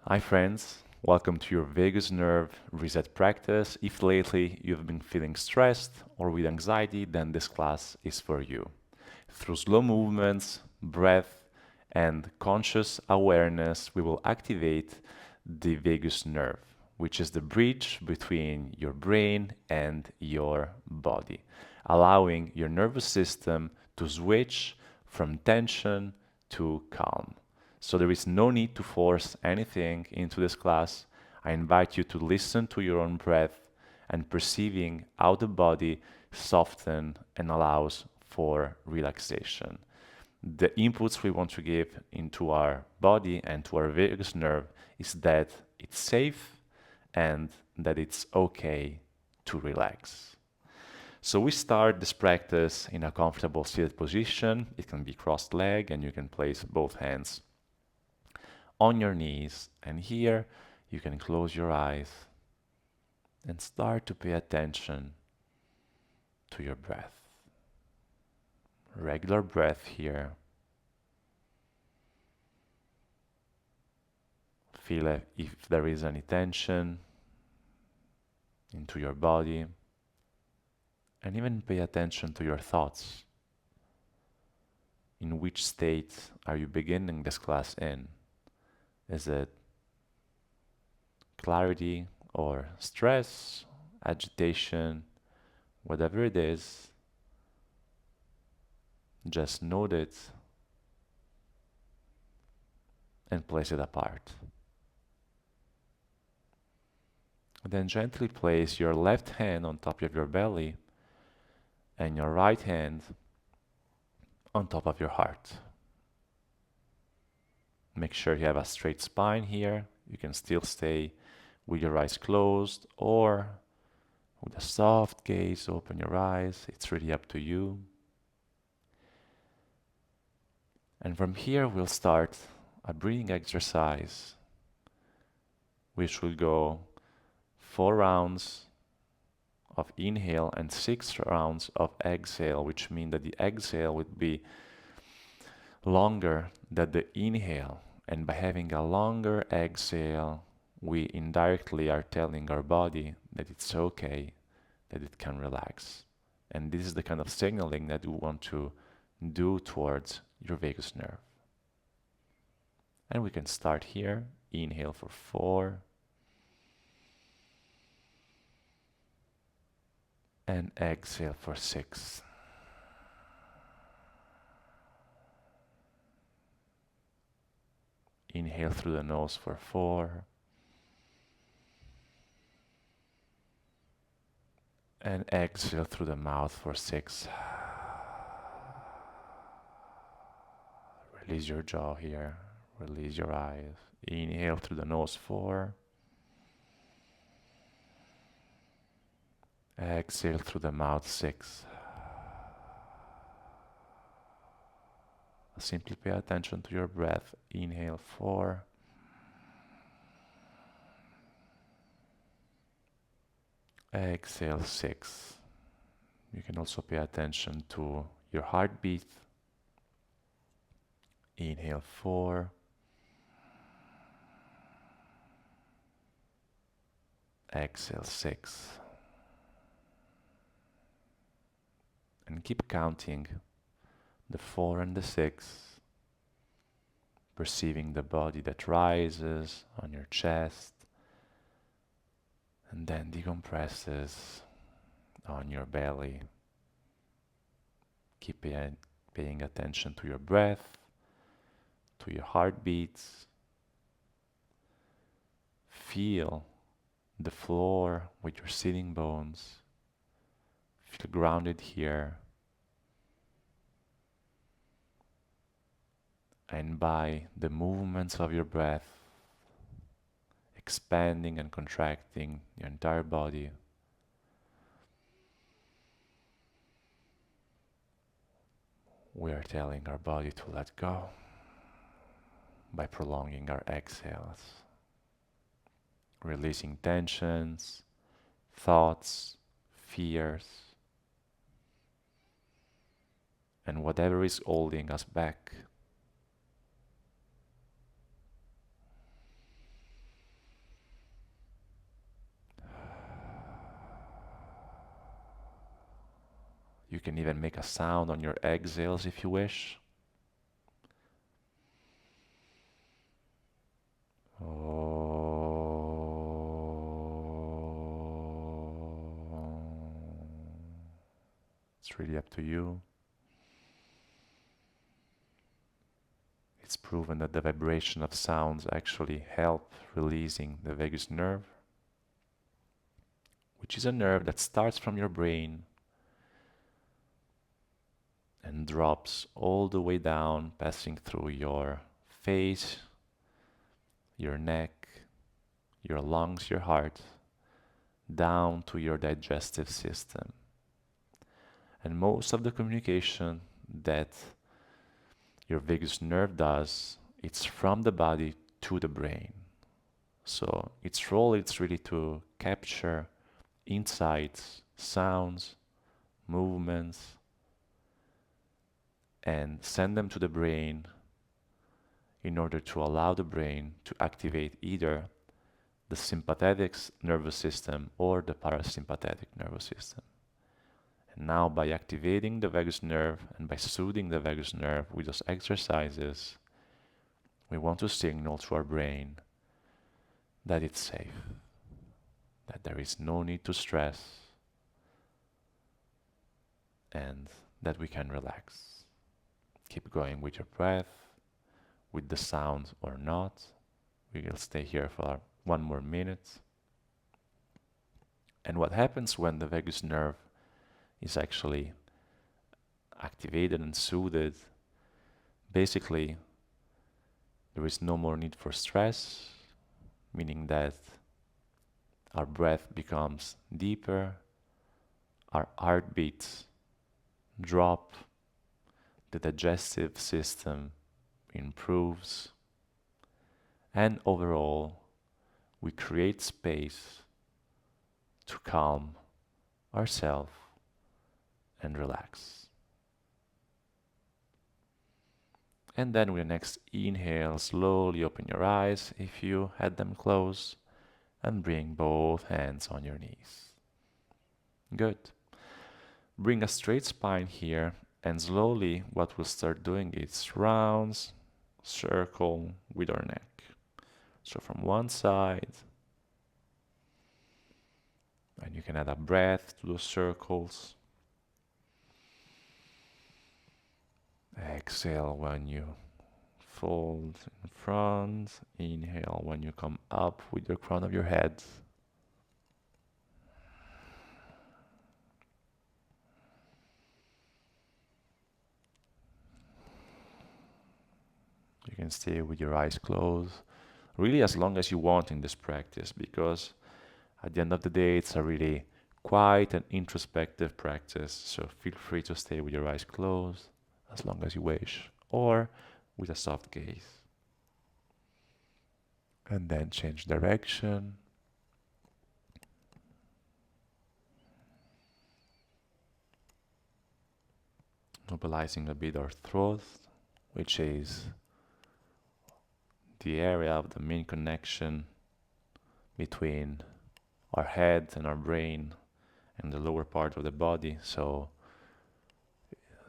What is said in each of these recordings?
Hi friends, welcome to your vagus nerve reset practice. If lately you've been feeling stressed or with anxiety, then this class is for you. Through slow movements, breath, and conscious awareness, we will activate the vagus nerve, which is the bridge between your brain and your body, allowing your nervous system to switch from tension to calm. So there is no need to force anything into this class. I invite you to listen to your own breath and perceiving how the body softens and allows for relaxation. The inputs we want to give into our body and to our vagus nerve is that it's safe and that it's okay to relax. So we start this practice in a comfortable seated position. It can be crossed leg and you can place both hands on your knees, and here you can close your eyes and start to pay attention to your breath. Regular breath here. Feel if there is any tension into your body, and even pay attention to your thoughts. In which state are you beginning this class in? Is it clarity or stress, agitation, whatever it is? Just note it and place it apart. Then gently place your left hand on top of your belly and your right hand on top of your heart. Make sure you have a straight spine here. You can still stay with your eyes closed or with a soft gaze, open your eyes. It's really up to you. And from here, we'll start a breathing exercise, which will go 4 rounds of inhale and 6 rounds of exhale, which means that the exhale would be longer than the inhale. And by having a longer exhale, we indirectly are telling our body that it's okay, that it can relax. And this is the kind of signaling that we want to do towards your vagus nerve. And we can start here. Inhale for 4. And exhale for 6. Inhale through the nose for 4. And exhale through the mouth for 6. Release your jaw here. Release your eyes. Inhale through the nose 4. Exhale through the mouth 6. Simply pay attention to your breath. Inhale 4. Exhale 6. You can also pay attention to your heartbeat. Inhale 4. Exhale 6. And keep counting the 4 and the 6, perceiving the body that rises on your chest and then decompresses on your belly. Keep paying attention to your breath, to your heartbeats. Feel the floor with your sitting bones. Feel grounded here. And by the movements of your breath, expanding and contracting your entire body, we are telling our body to let go by prolonging our exhales, releasing tensions, thoughts, fears, and whatever is holding us back. You can even make a sound on your exhales if you wish. It's really up to you. It's proven that the vibration of sounds actually help releasing the vagus nerve, which is a nerve that starts from your brain and drops all the way down, passing through your face, your neck, your lungs, your heart, down to your digestive system. And most of the communication that your vagus nerve does, it's from the body to the brain. So its role is really to capture insights, sounds, movements, and send them to the brain in order to allow the brain to activate either the sympathetic nervous system or the parasympathetic nervous system. And now by activating the vagus nerve and by soothing the vagus nerve with those exercises, we want to signal to our brain that it's safe, that there is no need to stress, and that we can relax. Keep going with your breath, with the sound or not. We will stay here for 1 more minute. And what happens when the vagus nerve is actually activated and soothed? Basically, there is no more need for stress, meaning that our breath becomes deeper, our heartbeats drop, the digestive system improves, and overall, we create space to calm ourselves and relax. And then with the next inhale, slowly open your eyes if you had them closed, and bring both hands on your knees. Good. Bring a straight spine here, and slowly what we'll start doing is rounds, circle with our neck. So from one side, and you can add a breath to those circles. Exhale when you fold in front. Inhale when you come up with the crown of your head. You can stay with your eyes closed, really as long as you want in this practice, because at the end of the day, it's a really quiet and introspective practice. So feel free to stay with your eyes closed as long as you wish, or with a soft gaze. And then change direction. Mobilizing a bit our throat, which is the area of the main connection between our head and our brain and the lower part of the body. So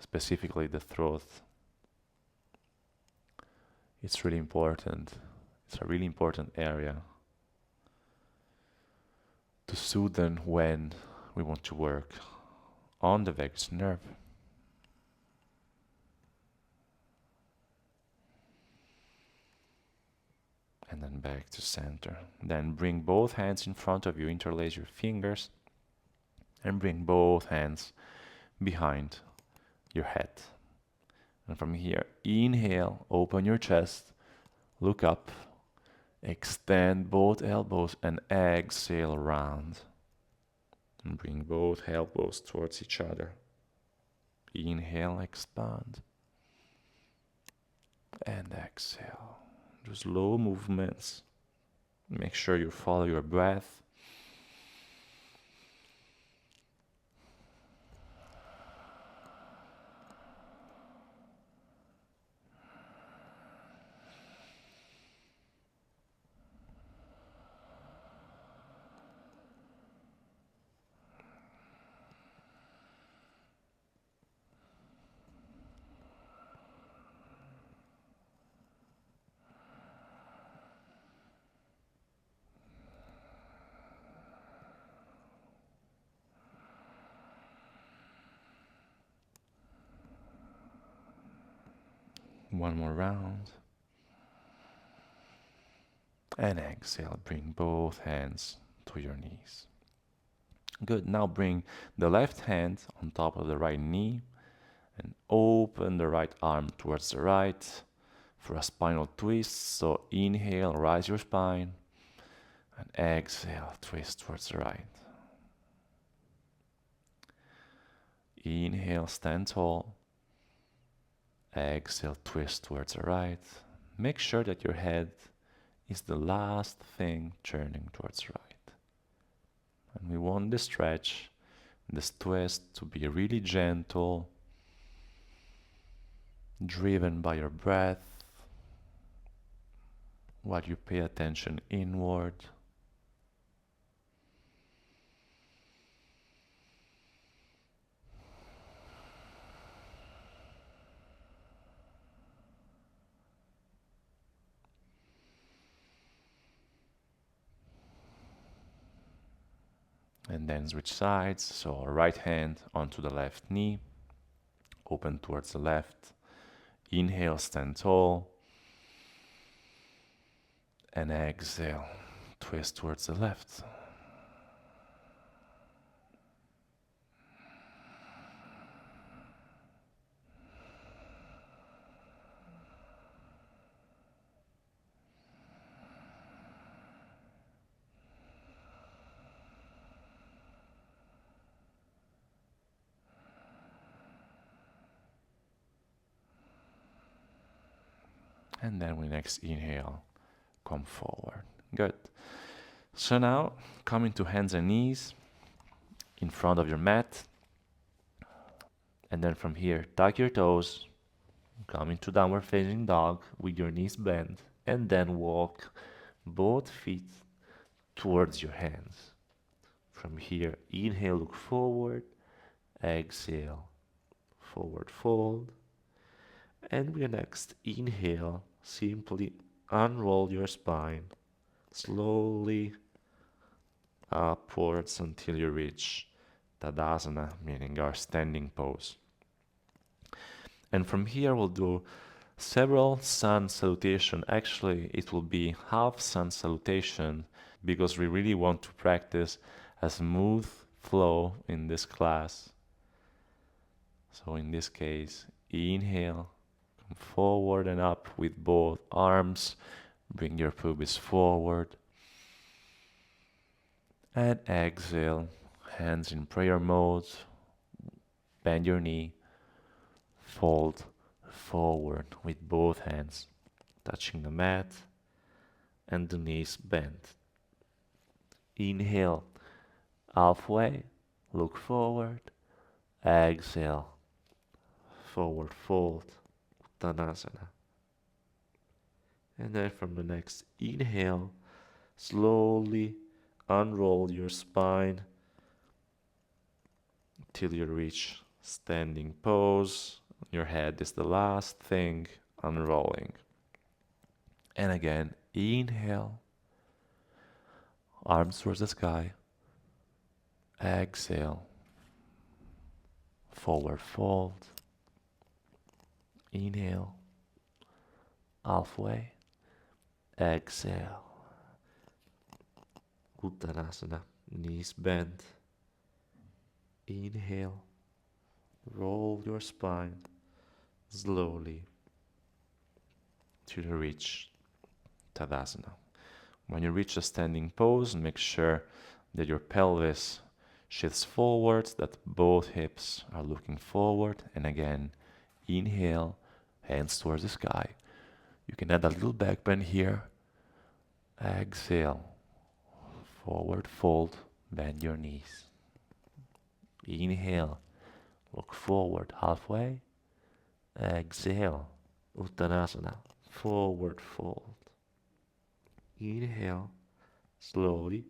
specifically the throat. It's really important. It's a really important area to soothe when we want to work on the vagus nerve. And then back to center. Then bring both hands in front of you, interlace your fingers, and bring both hands behind your head. And from here, inhale, open your chest, look up, extend both elbows, and exhale round. And bring both elbows towards each other. Inhale, expand, and exhale. Do slow movements. Make sure you follow your breath. One more round. And exhale, bring both hands to your knees. Good, now bring the left hand on top of the right knee and open the right arm towards the right for a spinal twist. So inhale, rise your spine, and exhale, twist towards the right. Inhale, stand tall. Exhale, twist towards the right. Make sure that your head is the last thing turning towards the right. And we want this stretch, this twist to be really gentle, driven by your breath, while you pay attention inward. And then switch sides, so right hand onto the left knee, open towards the left. Inhale, stand tall. And exhale, twist towards the left. And then we next inhale, come forward. Good. So now come into hands and knees in front of your mat. And then from here, tuck your toes, come into downward facing dog with your knees bent, and then walk both feet towards your hands. From here, inhale, look forward, exhale, forward fold. And we next inhale, simply unroll your spine slowly upwards until you reach Tadasana, meaning our standing pose. And from here we'll do several sun salutation. Actually, it will be half sun salutation because we really want to practice a smooth flow in this class. So in this case, inhale, come forward and up with both arms. Bring your pubis forward. And exhale, hands in prayer mode. Bend your knee. Fold forward with both hands, touching the mat and the knees bent. Inhale, halfway, look forward. Exhale, forward fold, Uttanasana. And then from the next inhale, slowly unroll your spine till you reach standing pose. Your head is the last thing unrolling. And again, inhale, arms towards the sky. Exhale, forward fold. Inhale, halfway. Exhale, Uttanasana, knees bent. Inhale, roll your spine slowly to reach Tadasana. When you reach a standing pose, make sure that your pelvis shifts forwards, that both hips are looking forward. And again, inhale, hands towards the sky. You can add a little back bend here. Exhale, forward fold, bend your knees. Inhale, look forward halfway. Exhale, Uttanasana, forward fold. Inhale, slowly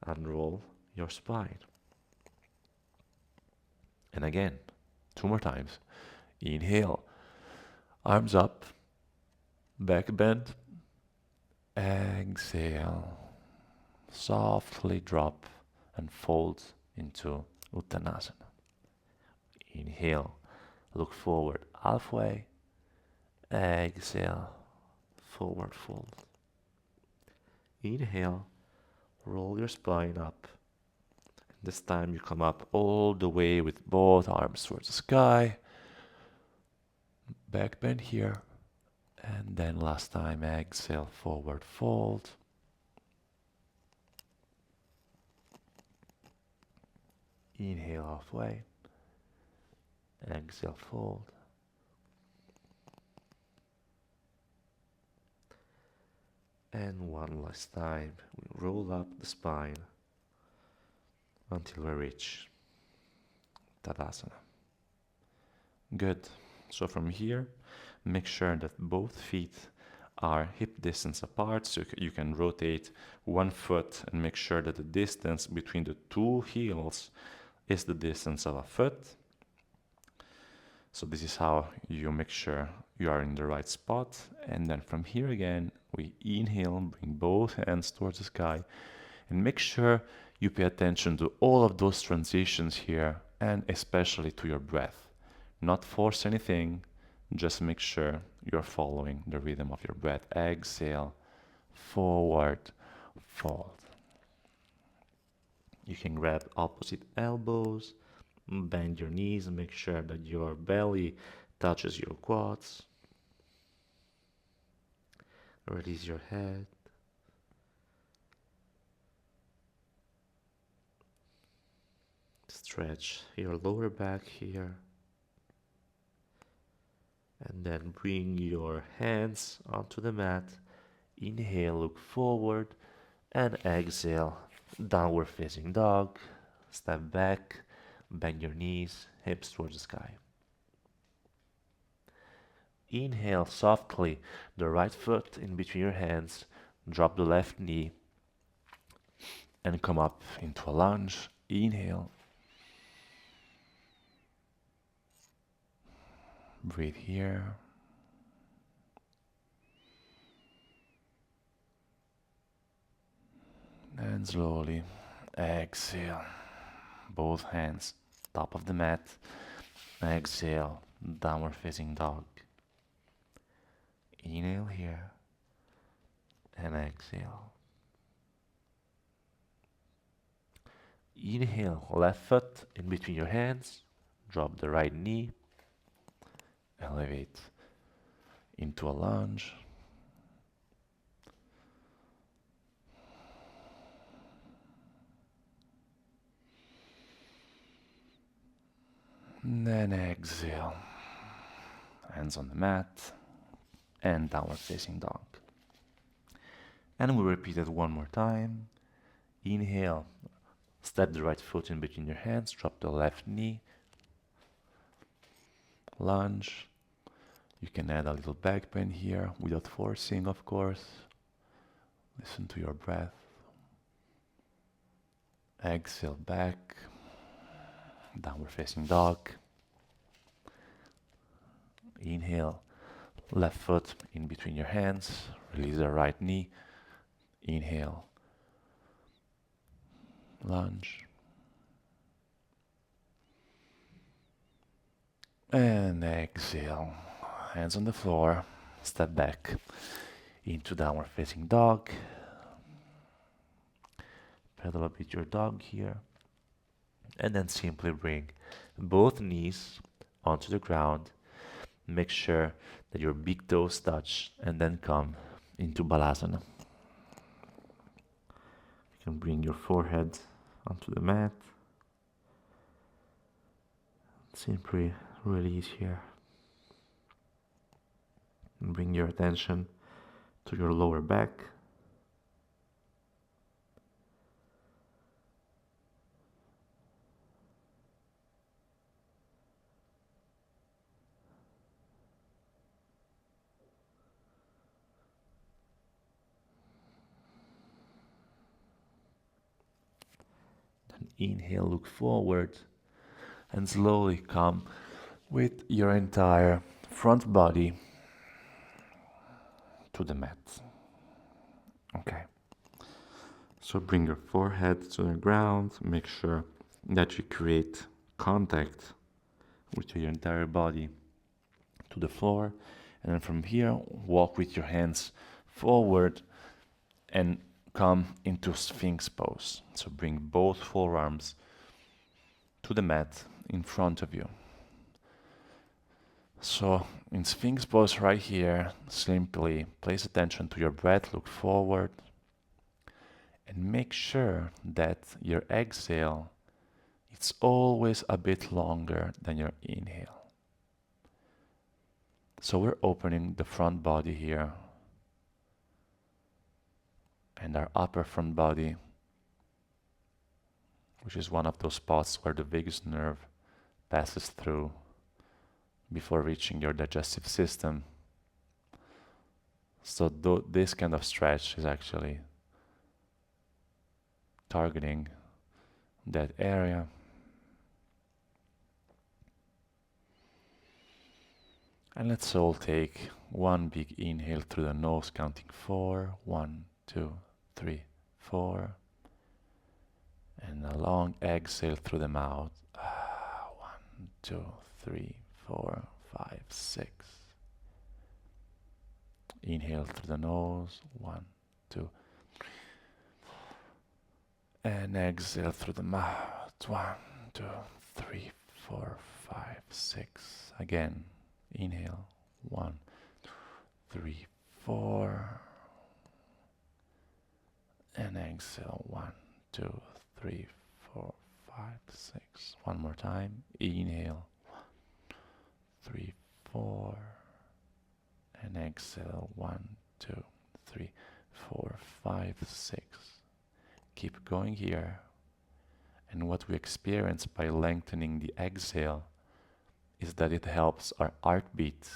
unroll your spine. And again, 2 more times. Inhale, arms up, back bend. Exhale, softly drop and fold into Uttanasana. Inhale, look forward halfway. Exhale, forward fold. Inhale, roll your spine up. This time you come up all the way with both arms towards the sky. Back bend here. And then last time, exhale, forward fold. Inhale halfway. Exhale, fold. And one last time, we roll up the spine until we reach Tadasana. Good. So from here, make sure that both feet are hip distance apart, so you can rotate one foot and make sure that the distance between the two heels is the distance of a foot. So this is how you make sure you are in the right spot. And then from here again, we inhale, bring both hands towards the sky, and make sure you pay attention to all of those transitions here, and especially to your breath. Not force anything, just make sure you're following the rhythm of your breath. Exhale, forward, fold. You can grab opposite elbows, bend your knees, and make sure that your belly touches your quads. Release your head. Stretch your lower back here. And then bring your hands onto the mat. Inhale, look forward. And exhale, downward facing dog. Step back, bend your knees, hips towards the sky. Inhale softly, the right foot in between your hands. Drop the left knee and come up into a lunge. Inhale. Breathe here. And slowly exhale. Both hands top of the mat. Exhale, downward facing dog. Inhale here and exhale. Inhale, left foot in between your hands. Drop the right knee. Elevate into a lunge. And then exhale. Hands on the mat and downward facing dog. And we repeat it one more time. Inhale, step the right foot in between your hands, drop the left knee, lunge. You can add a little back bend here without forcing, of course. Listen to your breath. Exhale back, downward facing dog. Inhale, left foot in between your hands, release the right knee. Inhale, lunge. And exhale, hands on the floor, step back into downward facing dog. Pedal a bit your dog here. And then simply bring both knees onto the ground. Make sure that your big toes touch and then come into Balasana. You can bring your forehead onto the mat. Simply release here. And bring your attention to your lower back. Then inhale, look forward, and slowly come with your entire front body to the mat. Okay. So bring your forehead to the ground. Make sure that you create contact with your entire body to the floor. And then from here, walk with your hands forward and come into Sphinx pose. So bring both forearms to the mat in front of you. So in Sphinx pose right here, simply place attention to your breath, look forward, and make sure that your exhale it's always a bit longer than your inhale. So we're opening the front body here and our upper front body, which is one of those spots where the vagus nerve passes through before reaching your digestive system. So this kind of stretch is actually targeting that area. And let's all take one big inhale through the nose, counting 4. 1, 2, 3, 4. And a long exhale through the mouth. 1, 2, 3, 4, 5, 6. Inhale through the nose. 1, 2. And exhale through the mouth. 1, 2, 3, 4, 5, 6. Again. Inhale. 1, 2, 3, 4. And exhale. 1, 2, 3, 4, 5, 6. One more time. Inhale. 3, 4. And exhale. 1, 2, 3, 4, 5, 6. Keep going here. And what we experience by lengthening the exhale is that it helps our heartbeat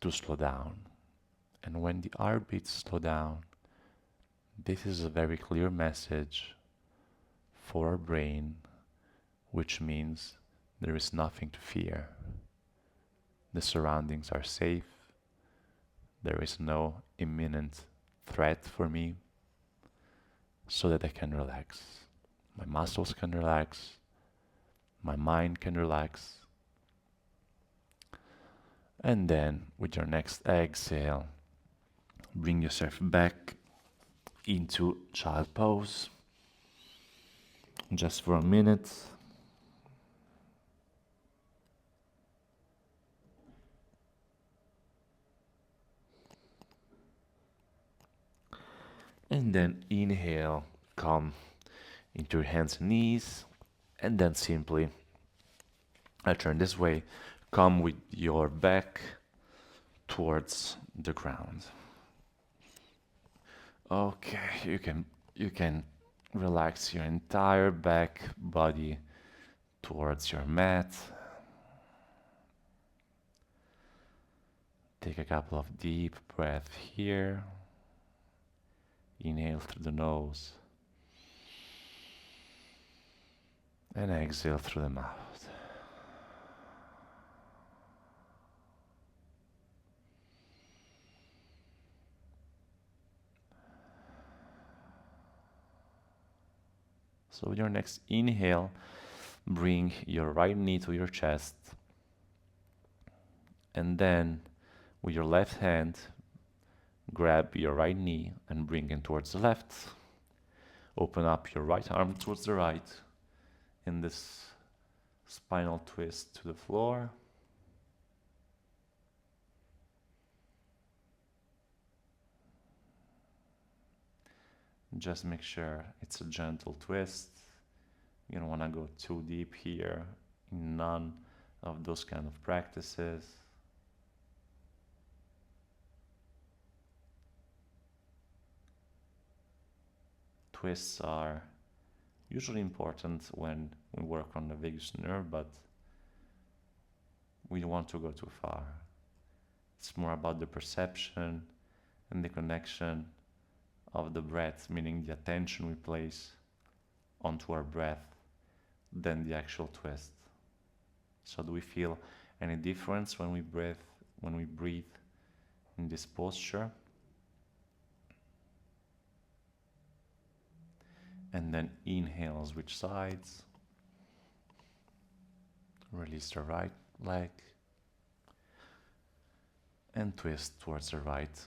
to slow down. And when the heartbeats slow down, this is a very clear message for our brain, which means there is nothing to fear. The surroundings are safe. There is no imminent threat for me, so that I can relax. My muscles can relax. My mind can relax. And then with your next exhale, bring yourself back into child pose. Just for a minute. And then inhale, come into your hands and knees. And then simply, I turn this way, come with your back towards the ground. Okay, you can relax your entire back body towards your mat. Take a couple of deep breaths here. Inhale through the nose and exhale through the mouth. So with your next inhale, bring your right knee to your chest, and then with your left hand, grab your right knee and bring it towards the left. Open up your right arm towards the right in this spinal twist to the floor. Just make sure it's a gentle twist. You don't want to go too deep here. None of those kind of practices. Twists are usually important when we work on the vagus nerve, but we don't want to go too far. It's more about the perception and the connection of the breath, meaning the attention we place onto our breath, than the actual twist. So do we feel any difference when we breathe in this posture? And then inhale, switch sides. Release the right leg. and twist towards the right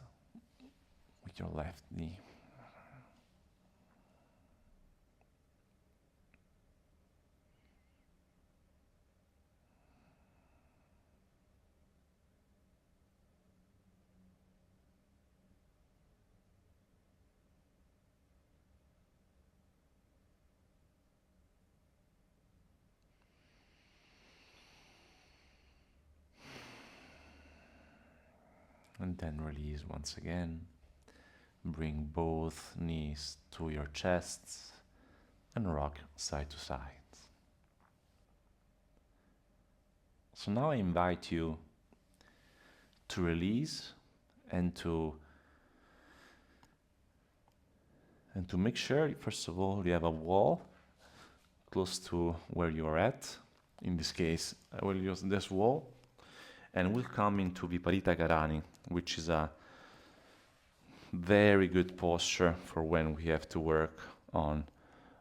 with your left knee. And then release once again. Bring both knees to your chests and rock side to side. So now I invite you to release and to make sure, first of all, you have a wall close to where you are at. In this case, I will use this wall, and we'll come into Viparita Karani, which is a very good posture for when we have to work on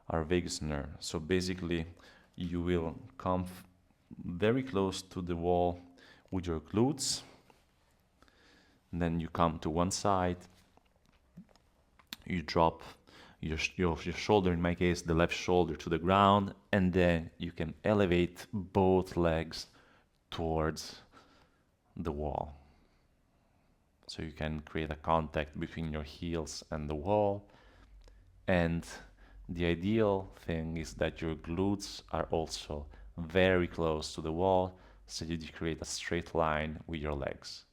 our vagus nerve. So basically, you will come very close to the wall with your glutes. And then you come to one side, you drop your shoulder, in my case, the left shoulder, to the ground, and then you can elevate both legs towards the wall. So you can create a contact between your heels and the wall. And the ideal thing is that your glutes are also very close to the wall, so you create a straight line with your legs.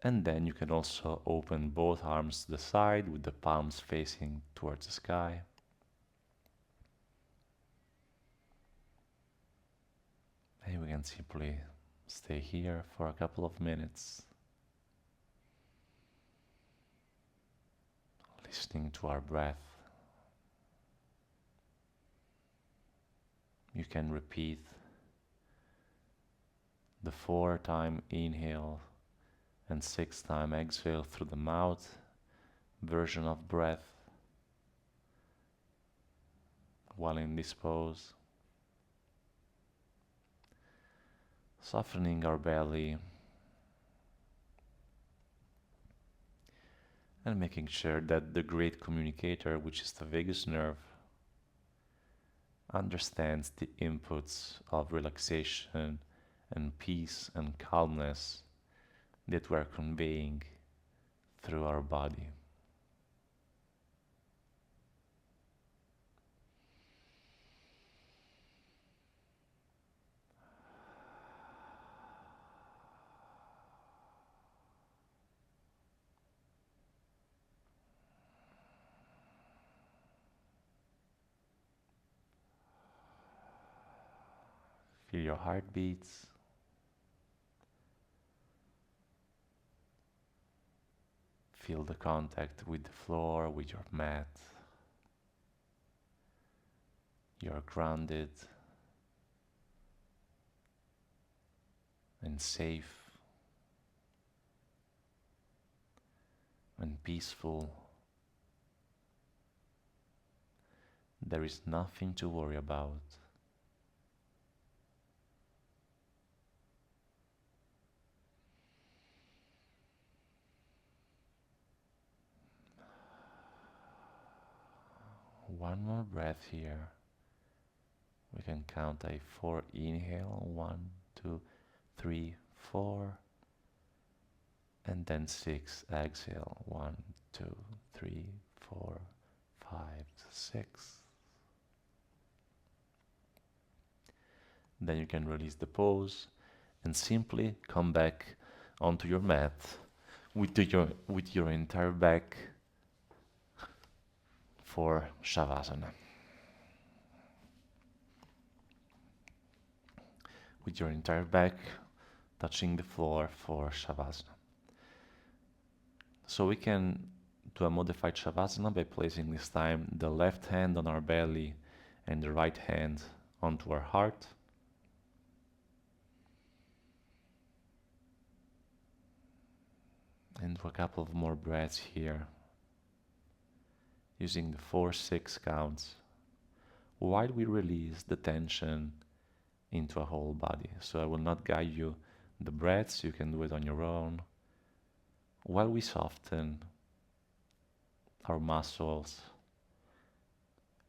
And then you can also open both arms to the side with the palms facing towards the sky. And we can simply stay here for a couple of minutes, listening to our breath. You can repeat the 4-time inhale and 6-time exhale through the mouth version of breath while in this pose, softening our belly and making sure that the great communicator, which is the vagus nerve, understands the inputs of relaxation and peace and calmness that we are conveying through our body. Feel your heartbeats. Feel the contact with the floor, with your mat. You're grounded and safe and peaceful. There is nothing to worry about. One more breath here. We can count a 4 inhale, 1, 2, 3, 4, and then 6 exhale, 1, 2, 3, 4, 5, 6. Then you can release the pose and simply come back onto your mat with your entire back for Shavasana. With your entire back touching the floor for Shavasana. So we can do a modified Shavasana by placing this time the left hand on our belly and the right hand onto our heart. And do a couple of more breaths here, using the 4-6 counts, while we release the tension into a whole body. So I will not guide you the breaths, you can do it on your own. while we soften our muscles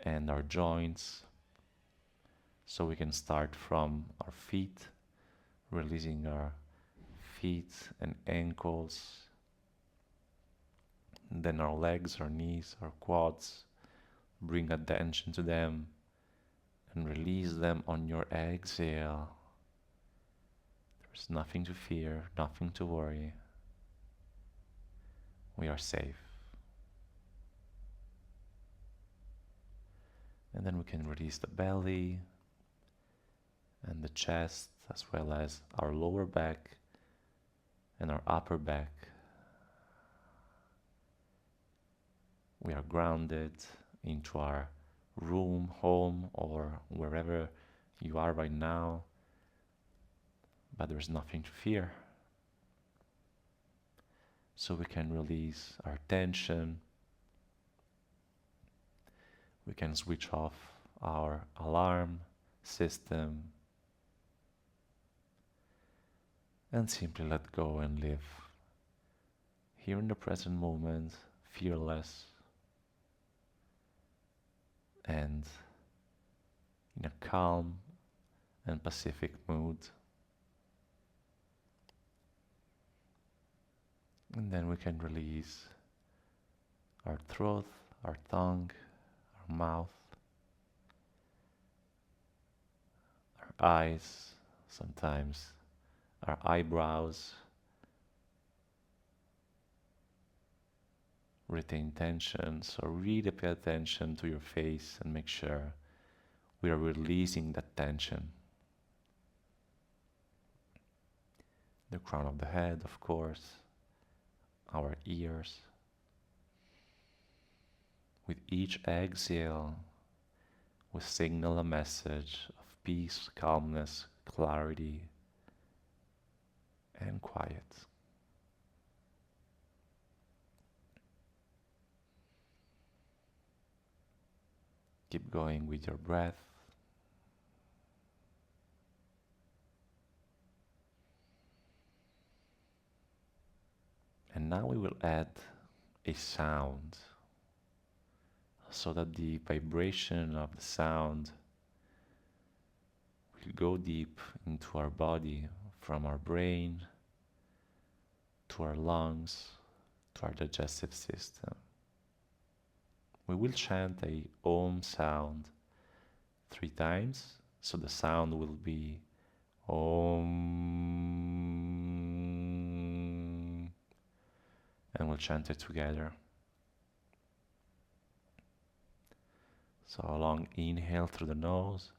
and our joints. So we can start from our feet, releasing our feet and ankles, and then our legs, our knees, our quads. Bring attention to them and release them on your exhale. There's nothing to fear, nothing to worry. We are safe. And then we can release the belly and the chest, as well as our lower back and our upper back. We are grounded into our room, home, or wherever you are right now, but there's nothing to fear. So we can release our tension. We can switch off our alarm system and simply let go and live here in the present moment, fearless and in a calm and pacific mood. And then we can release our throat, our tongue, our mouth, our eyes, sometimes our eyebrows. Retain tension, so really pay attention to your face and make sure we are releasing that tension. The crown of the head, of course, our ears. With each exhale, we signal a message of peace, calmness, clarity, and quiet. Keep going with your breath. And now we will add a sound so that the vibration of the sound will go deep into our body, from our brain to our lungs to our digestive system. We will chant a Om sound 3 times, so the sound will be Om, and we'll chant it together. So a long inhale through the nose.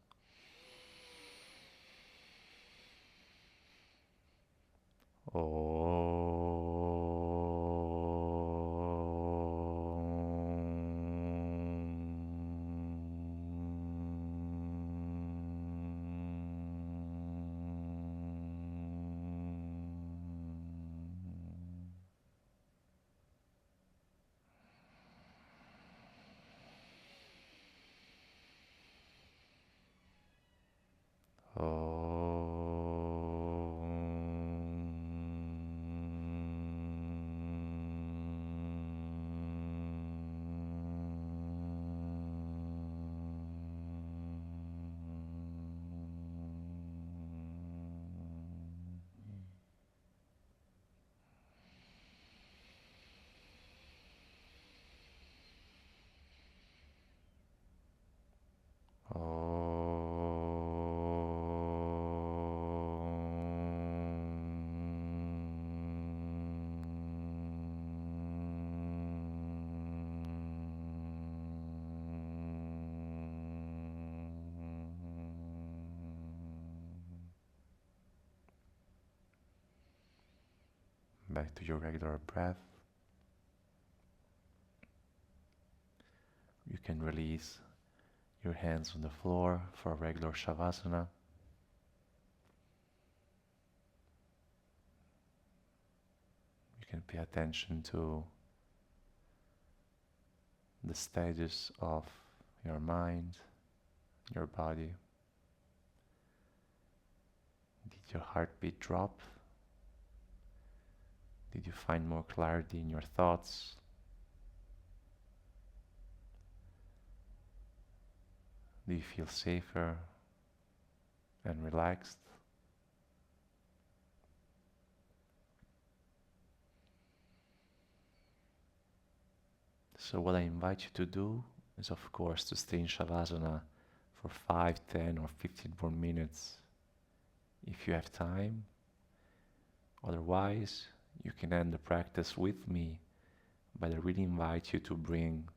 Back to your regular breath. You can release your hands on the floor for a regular Shavasana. You can pay attention to the stages of your mind, your body. Did your heartbeat drop? Did you find more clarity in your thoughts? Do you feel safer and relaxed? So what I invite you to do is, of course, to stay in Shavasana for 5, 10, or 15 more minutes if you have time. Otherwise, you can end the practice with me, but I really invite you to bring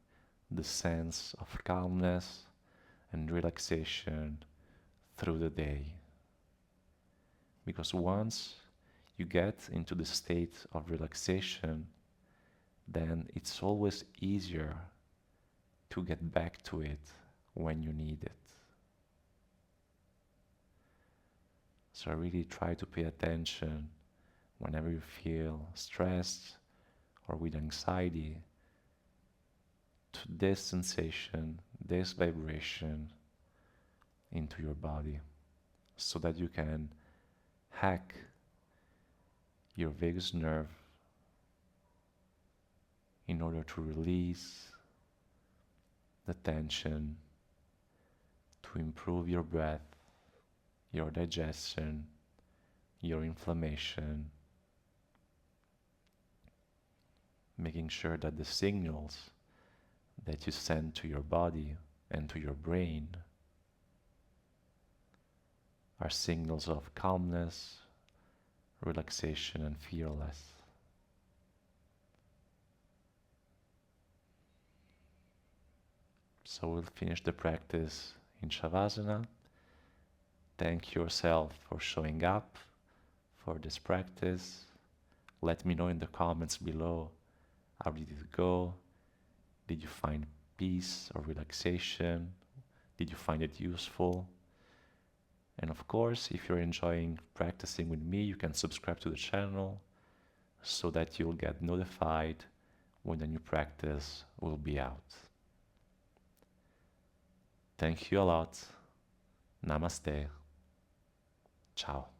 the sense of calmness and relaxation through the day. Because once you get into the state of relaxation, then it's always easier to get back to it when you need it. So I really try to pay attention whenever you feel stressed or with anxiety to this sensation, this vibration into your body, so that you can hack your vagus nerve in order to release the tension, to improve your breath, your digestion, your inflammation, making sure that the signals that you send to your body and to your brain are signals of calmness, relaxation, and fearless. So we'll finish the practice in Shavasana. Thank yourself for showing up for this practice. Let me know in the comments below, how did it go? Did you find peace or relaxation? Did you find it useful? And of course, if you're enjoying practicing with me, you can subscribe to the channel so that you'll get notified when the new practice will be out. Thank you a lot. Namaste. Ciao.